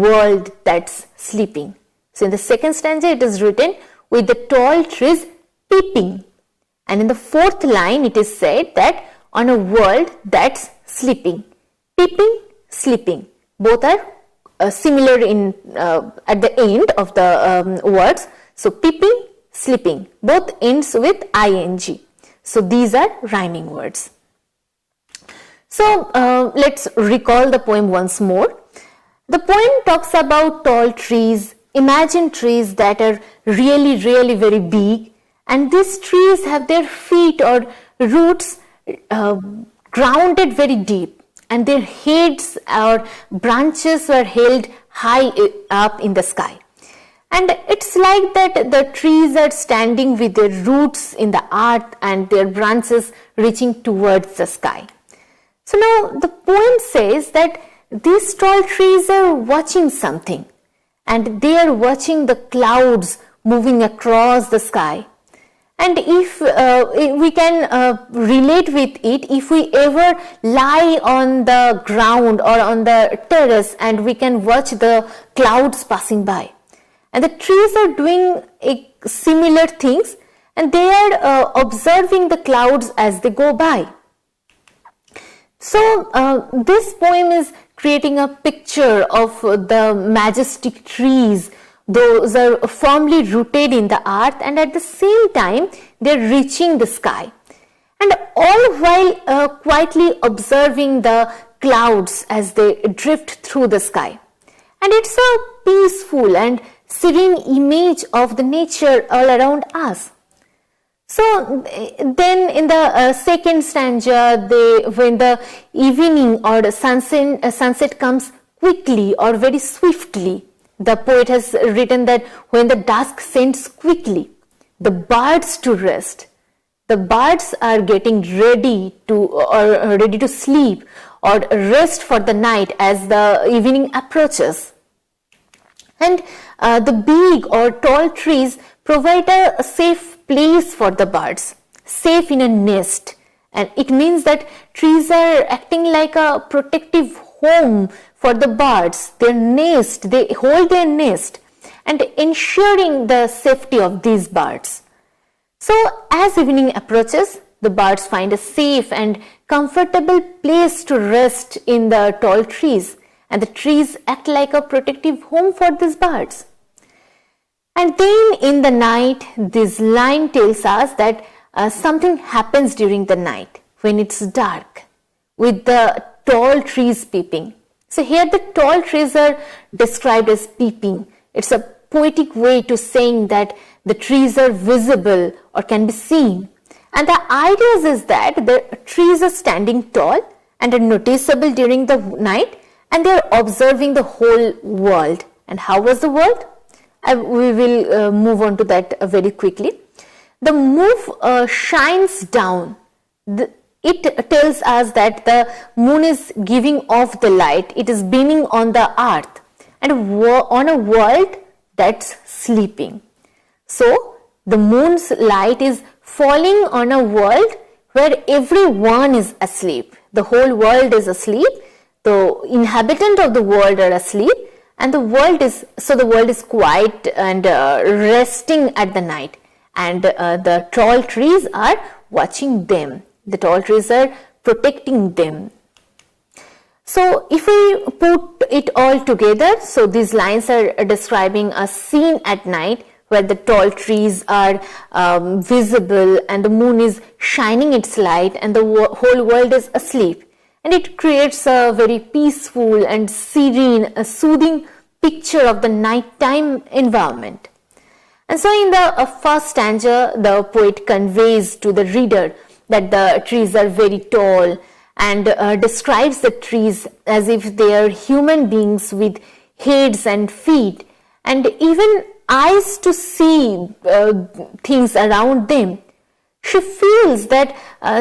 world that's sleeping. So in the second stanza it is written, with the tall trees peeping. And in the fourth line it is said that on a world that's sleeping. Peeping, sleeping. Both are similar in at the end of the words. So peeping, sleeping. Both ends with ing. So these are rhyming words. So let's recall the poem once more. The poem talks about tall trees. Imagine trees that are really very big, and these trees have their feet or roots grounded very deep, and their heads or branches are held high up in the sky. And it's like that the trees are standing with their roots in the earth and their branches reaching towards the sky. So now the poem says that these tall trees are watching something, and they are watching the clouds moving across the sky. And if we can relate with it, if we ever lie on the ground or on the terrace and we can watch the clouds passing by, and the trees are doing similar things, and they are observing the clouds as they go by. So this poem is creating a picture of the majestic trees. Those are firmly rooted in the earth, and at the same time they are reaching the sky, and all while quietly observing the clouds as they drift through the sky. And it's a peaceful and serene image of the nature all around us. So then in the second stanza, when the evening or the sunset comes quickly or very swiftly, the poet has written that when the dusk sends quickly the birds to rest, the birds are getting ready to sleep or rest for the night as the evening approaches. And the big or tall trees provide a safe place for the birds, safe in a nest. And it means that trees are acting like a protective home for the birds, their nest, they hold their nest and ensuring the safety of these birds. So as evening approaches, the birds find a safe and comfortable place to rest in the tall trees, and the trees act like a protective home for these birds. And then in the night, this line tells us that something happens during the night when it's dark, with the tall trees peeping. So here the tall trees are described as peeping. It's a poetic way to saying that the trees are visible or can be seen. And the idea is that the trees are standing tall and are noticeable during the night, and they are observing the whole world. And how was the world? We will move on to that very quickly. The moon shines down. It tells us that the moon is giving off the light. It is beaming on the earth and on a world that's sleeping. So the moon's light is falling on a world where everyone is asleep. The whole world is asleep. The inhabitants of the world are asleep, and the world is quiet and resting at the night. And the tall trees are watching them. The tall trees are protecting them. So if we put it all together, so these lines are describing a scene at night where the tall trees are visible and the moon is shining its light and the whole world is asleep. And it creates a very peaceful and serene, a soothing picture of the nighttime environment. And so in the first stanza, the poet conveys to the reader that the trees are very tall and describes the trees as if they are human beings with heads and feet and even eyes to see things around them. She feels that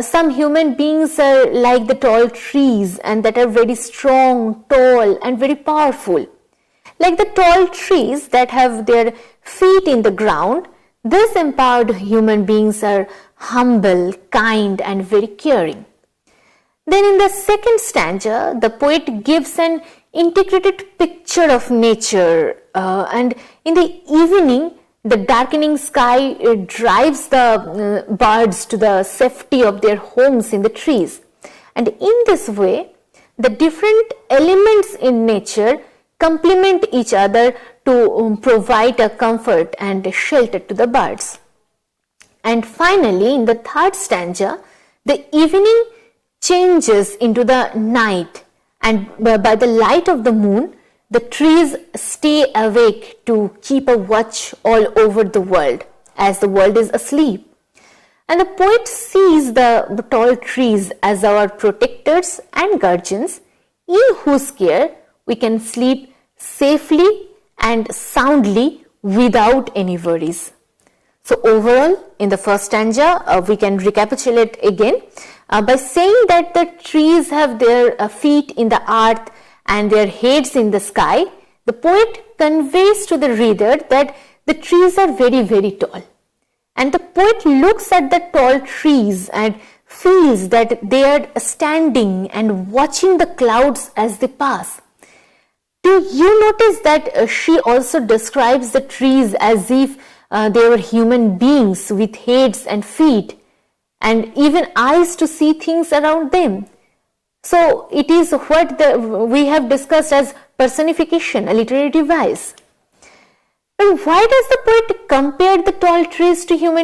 some human beings are like the tall trees and that are very strong, tall and very powerful. Like the tall trees that have their feet in the ground, these empowered human beings are humble, kind and very caring. Then in the second stanza, the poet gives an integrated picture of nature, and in the evening the darkening sky drives the birds to the safety of their homes in the trees. And in this way, the different elements in nature complement each other to provide a comfort and a shelter to the birds. And finally, in the third stanza, the evening changes into the night, and by the light of the moon, the trees stay awake to keep a watch all over the world as the world is asleep. And the poet sees the tall trees as our protectors and guardians, in whose care we can sleep safely and soundly without any worries. So overall, in the first stanza, we can recapitulate again by saying that the trees have their feet in the earth and their heads in the sky. The poet conveys to the reader that the trees are very, very tall. And the poet looks at the tall trees and feels that they are standing and watching the clouds as they pass. Do you notice that she also describes the trees as if they were human beings with heads and feet and even eyes to see things around them? So it is what we have discussed as personification, a literary device. And why does the poet compare the tall trees to human